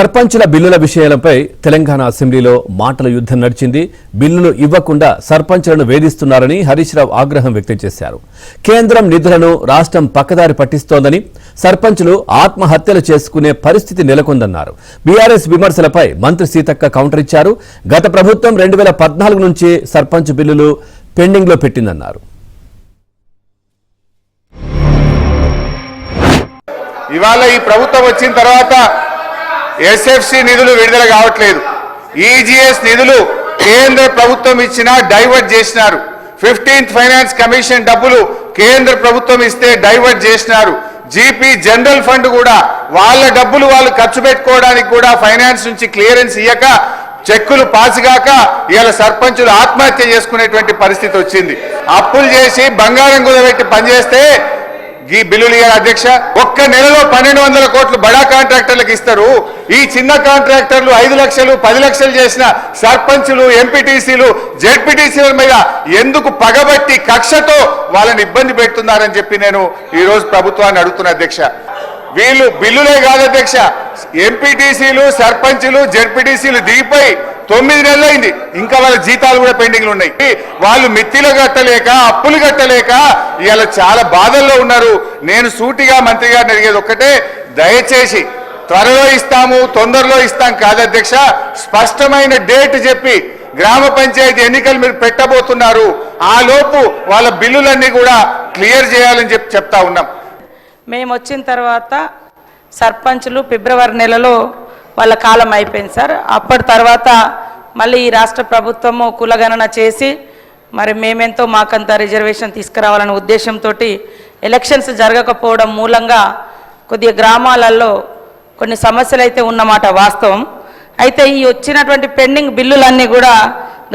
సర్పంచుల బిల్లుల విషయాలపై తెలంగాణ అసెంబ్లీలో మాటల యుద్ధం నడిచింది. బిల్లులు ఇవ్వకుండా సర్పంచులను వేధిస్తున్నారని హరీష్ రావు ఆగ్రహం వ్యక్తం చేశారు. కేంద్రం నిధులను రాష్ట్రం పక్కదారి పట్టిస్తోందని, సర్పంచులు ఆత్మహత్యలు చేసుకునే పరిస్థితి నెలకొందన్నారు. బీఆర్ఎస్ విమర్శలపై మంత్రి సీతక్క కౌంటర్ ఇచ్చారు. గత ప్రభుత్వం 2014 నుంచి సర్పంచ్ బిల్లులు పెండింగ్లో పెట్టిందన్నారు. ఇవాళ ఈ ప్రభుత్వం వచ్చిన తర్వాత ఎస్ఎఫ్సి నిధులు విడుదల కావట్లేదు. ఈజీఎస్ నిధులు కేంద్ర ప్రభుత్వం ఇచ్చినా డైవర్ట్ చేసినారు. 15th ఫైనాన్స్ కమిషన్ డబ్బులు కేంద్ర ప్రభుత్వం ఇస్తే డైవర్ట్ చేసినారు. జీపీ జనరల్ ఫండ్ కూడా వాళ్ళ డబ్బులు వాళ్ళు ఖర్చు పెట్టుకోవడానికి కూడా ఫైనాన్స్ నుంచి క్లియరెన్స్ ఇయ్యక, చెక్కులు పాసిగాక ఇవాళ సర్పంచులు ఆత్మహత్య చేసుకునేటువంటి పరిస్థితి వచ్చింది. అప్పులు చేసి బంగారం కుదబెట్టి పనిచేస్తే ఈ బిల్లులు ఇయ్యాలి అధ్యక్ష. ఒక్క నెలలో 1200 కోట్లు బడా కాంట్రాక్టర్లకు ఇస్తారు. ఈ చిన్న కాంట్రాక్టర్లు 5 లక్షలు 10 లక్షలు చేసిన సర్పంచులు, ఎంపీటీసీలు, జెడ్పీటీసీల మీద ఎందుకు పగబట్టి కక్షతో వాళ్ళని ఇబ్బంది పెడుతున్నారని చెప్పి నేను ఈ రోజు ప్రభుత్వాన్ని అడుగుతున్నా అధ్యక్ష. వీళ్ళు బిల్లులే కాదు అధ్యక్ష, ఎంపీటీసీలు, సర్పంచులు, జెడ్పీటీసీలు దిగిపోయి 9 నెలలు అయింది. ఇంకా వాళ్ళ జీతాలు కూడా పెండింగ్లు ఉన్నాయి. వాళ్ళు మిత్తిలు కట్టలేక, అప్పులు కట్టలేక ఇవాళ చాలా బాధల్లో ఉన్నారు. నేను సూటిగా మంత్రి గారిని అడిగేది ఒక్కటే, దయచేసి త్వరలో ఇస్తాము, తొందరలో ఇస్తాం కాదు అధ్యక్ష, స్పష్టమైన డేట్ చెప్పి గ్రామ పంచాయతీ ఎన్నికలు మీరు పెట్టబోతున్నారు, ఆ లోపు వాళ్ళ బిల్లులన్నీ కూడా క్లియర్ చేయాలని చెప్తా ఉన్నాం. మేము వచ్చిన తర్వాత సర్పంచులు ఫిబ్రవరి నెలలో వాళ్ళ కాలం అయిపోయింది సార్. అప్పటి తర్వాత మళ్ళీ ఈ రాష్ట్ర ప్రభుత్వము కులగణన చేసి మరి మేమెంతో మాకంత రిజర్వేషన్ తీసుకురావాలనే ఉద్దేశంతో ఎలక్షన్స్ జరగకపోవడం మూలంగా కొద్దిగా గ్రామాలలో కొన్ని సమస్యలు అయితే ఉన్నమాట వాస్తవం. అయితే ఈ వచ్చినటువంటి పెండింగ్ బిల్లులన్నీ కూడా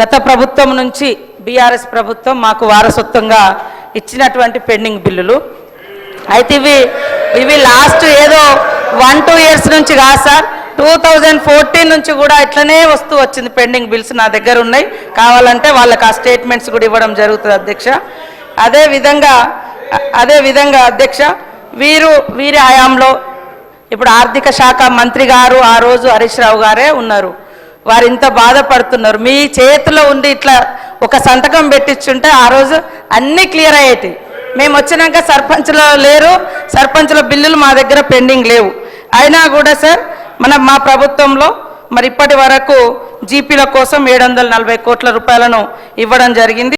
గత ప్రభుత్వం నుంచి బీఆర్ఎస్ ప్రభుత్వం మాకు వారసత్వంగా ఇచ్చినటువంటి పెండింగ్ బిల్లులు. అయితే ఇవి లాస్ట్ ఏదో 1-2 ఇయర్స్ నుంచి కాదు సార్, 2014 నుంచి కూడా ఇట్లనే వస్తూ వచ్చింది. పెండింగ్ బిల్స్ నా దగ్గర ఉన్నాయి, కావాలంటే వాళ్ళకి ఆ స్టేట్మెంట్స్ కూడా ఇవ్వడం జరుగుతుంది అధ్యక్ష. అదేవిధంగా అధ్యక్ష, వీరి హయాంలో ఇప్పుడు ఆర్థిక శాఖ మంత్రి గారు ఆ రోజు హరీష్ రావు గారే ఉన్నారు. వారు ఇంత బాధపడుతున్నారు. మీ చేతిలో ఉండి ఇట్లా ఒక సంతకం పెట్టించుంటే ఆ రోజు అన్నీ క్లియర్ అయ్యేటి. మేము వచ్చినాక సర్పంచ్లో లేరు, సర్పంచ్ల బిల్లులు మా దగ్గర పెండింగ్ లేవు. అయినా కూడా సార్ మా ప్రభుత్వంలో మరి ఇప్పటి వరకు జీపీల కోసం 740 కోట్ల రూపాయలను ఇవ్వడం జరిగింది.